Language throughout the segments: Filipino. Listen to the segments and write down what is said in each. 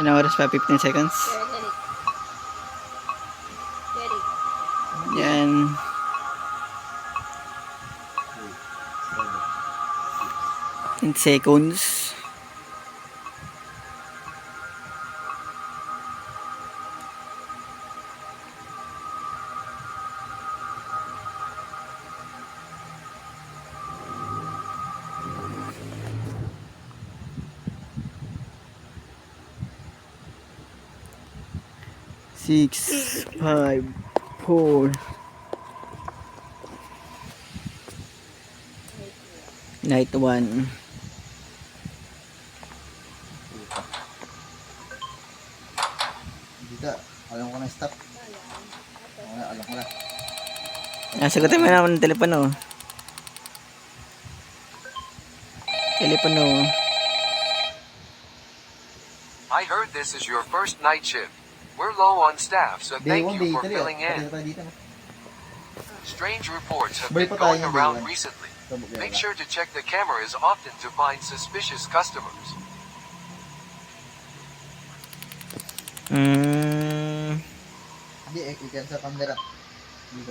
Ilang oras pa? 15 seconds. Ready. Ready. Yan. 10 seconds. Six, 5, 4, night 1. Dito, alam ko na stop. Alam ko na. Sagutin mo naman ng telepono. Telepono. I heard this is your first night shift. We're low on staff, so Day thank 1, you day for 3. filling in. Dito. Strange reports have Balik been pa tayo going ng around day one. recently. Tabuk Make yan. sure to check the cameras often to find suspicious customers. Hindi, ikan sa camera. Dito.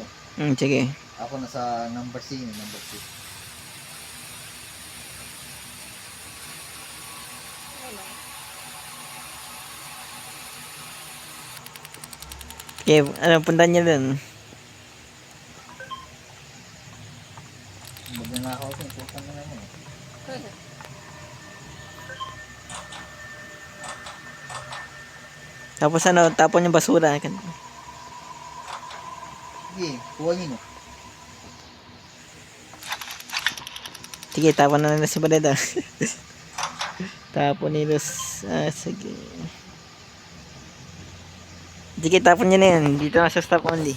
Sige. Ako nasa number C, number 6. Okay, ano, punta niya dun. Bagyan na ako ito, putang na naman. Tapos ano, tapon yung basura. Sige, kuha niyo no. Sige, tapon na nila si Baleda. Tapon nilos. Sige. Sige, tapon niya na yan. Dito na sa stop only.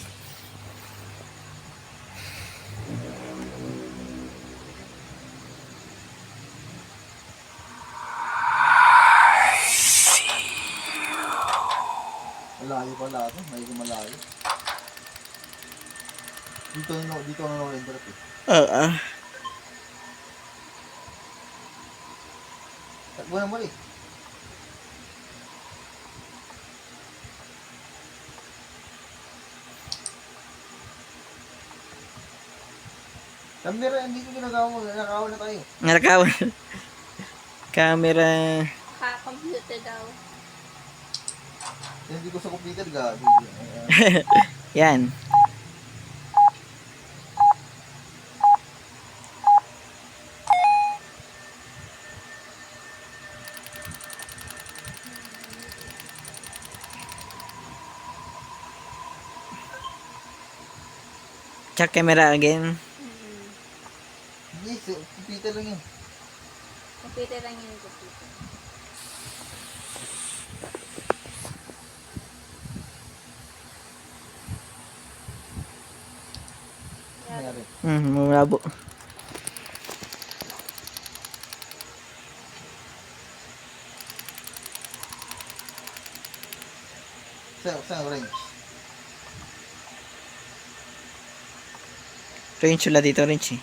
Malayo pala ito, may malayo. Dito na no-render ito. Takbo na mali. Camera, hindi ko ginagawa mo. Nakakawa na tayo. Narakawan. Camera. Computer daw. Hindi ko sa computer, gabi. Yan. Check camera again. Hindi, sa computer lang yun. Computer lang yun. Computer. Nangyari. Malabo. Saan range? Range wala dito, range eh.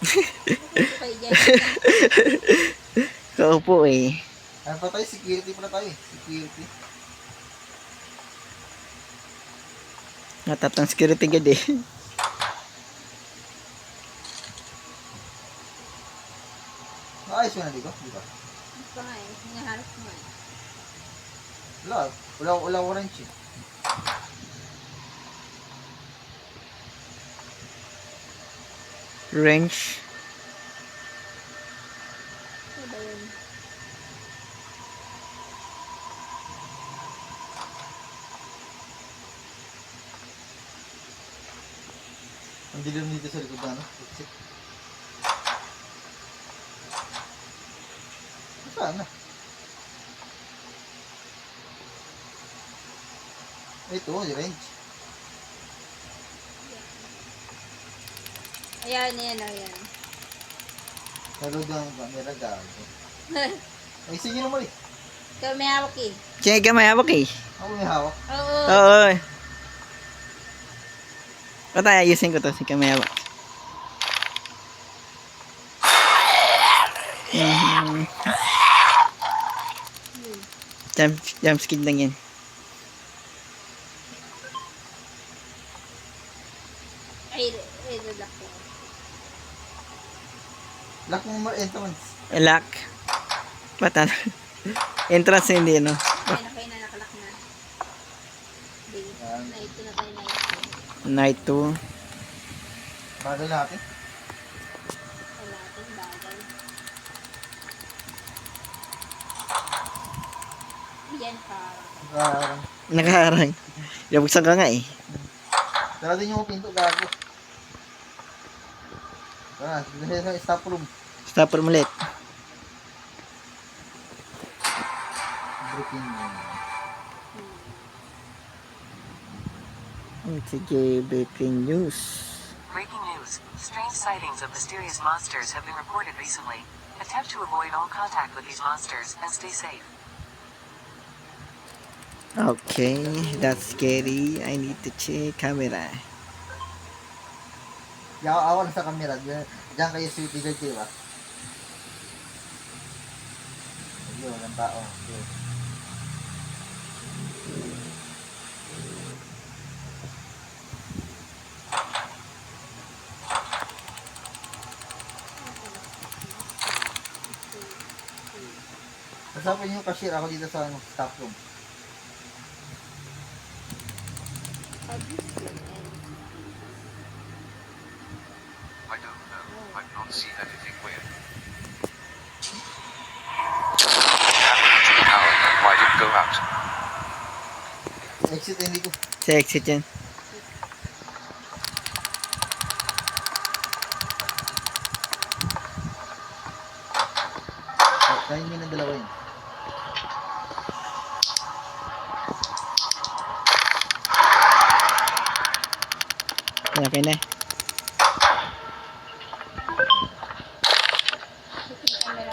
Okay, dyan. Kaupo eh. Ano pa tayo? Security pala tayo. Security. Tatlong security guard eh. Maayos mo na dito? Di ba? Ito nga eh. Hinaharap mo eh. Wala orange eh. Range. Ano ba yun? Ang dilim dito sa likod na ano? Exit. Saan na? Ito, range. Ayan, yan, ayan. Nalod ang camera gago. Ay, sige naman eh. Ikaw may hawak eh. Sige ka may hawak eh. Ako may hawak. Oo. Oo. O tayo, ayusin ko to. Sige ka may hawak. Jump skid lang yan. Ay, lock ko. Lock mo mo entrance. Lock. Bata. Entrance hindi, no? Ay, kayo na nakalak na. Day. Yan. Night 2 na tayo, night 2. Night 2. Bagal natin. Wala natin, bagay. Yan parang. Parang. Nakaharang. Nabuksan ka nga eh. Sarado yung pinto, gago. Tara, dahil sa staff room. Stopper mo ulit. Breaking mo. Sige, breaking news. Breaking news. Strange sightings of mysterious monsters have been reported recently. Attempt to avoid all contact with these monsters and stay safe. Okay, that's scary. I need to check camera. Yaw-awan sa camera. Diyan kayo safety guard, di ba? Ayun, walang tao. Ayun. Kasapin yung cashier ako dito sa staff room. I don't know. I've not seen anything weird. Power, why did it go out? Exit hindi ko. Sa exit yan. Kaya nyo ng dalawa yun. Okay na.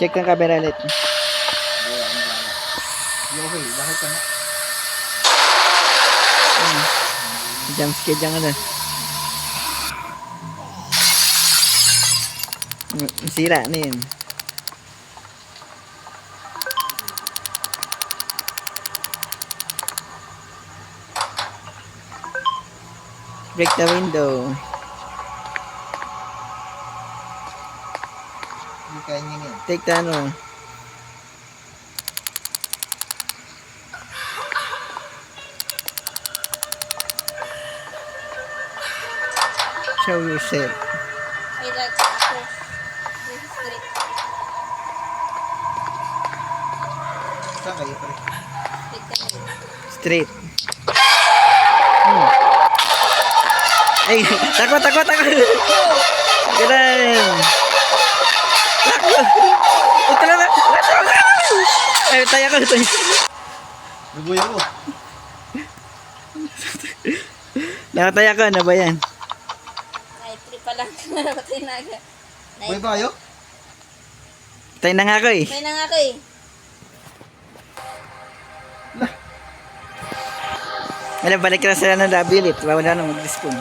Check ang camera ulit. Ayun, ano ba? Okay, bakit ka na? Jump skid yung ano. Sira na yun. Break the window. Hindi kaya nyo yun. Take the ano. Show yourself. Ay, that's ako. This is straight. Saan kayo, pre? Straight ka na yun. Straight. Ay, takot. Ganun. Takot. Ito na. Ay, tayo ko. Naguya ko. Nakataya ko. Ano ba yan? Night 3 pa lang. Patay na agad. Buhay ba kayo? Tayo na nga ako eh. Patay na nga ako eh. Wala, balik na sila ng W ulit. Wala na mag-respawn.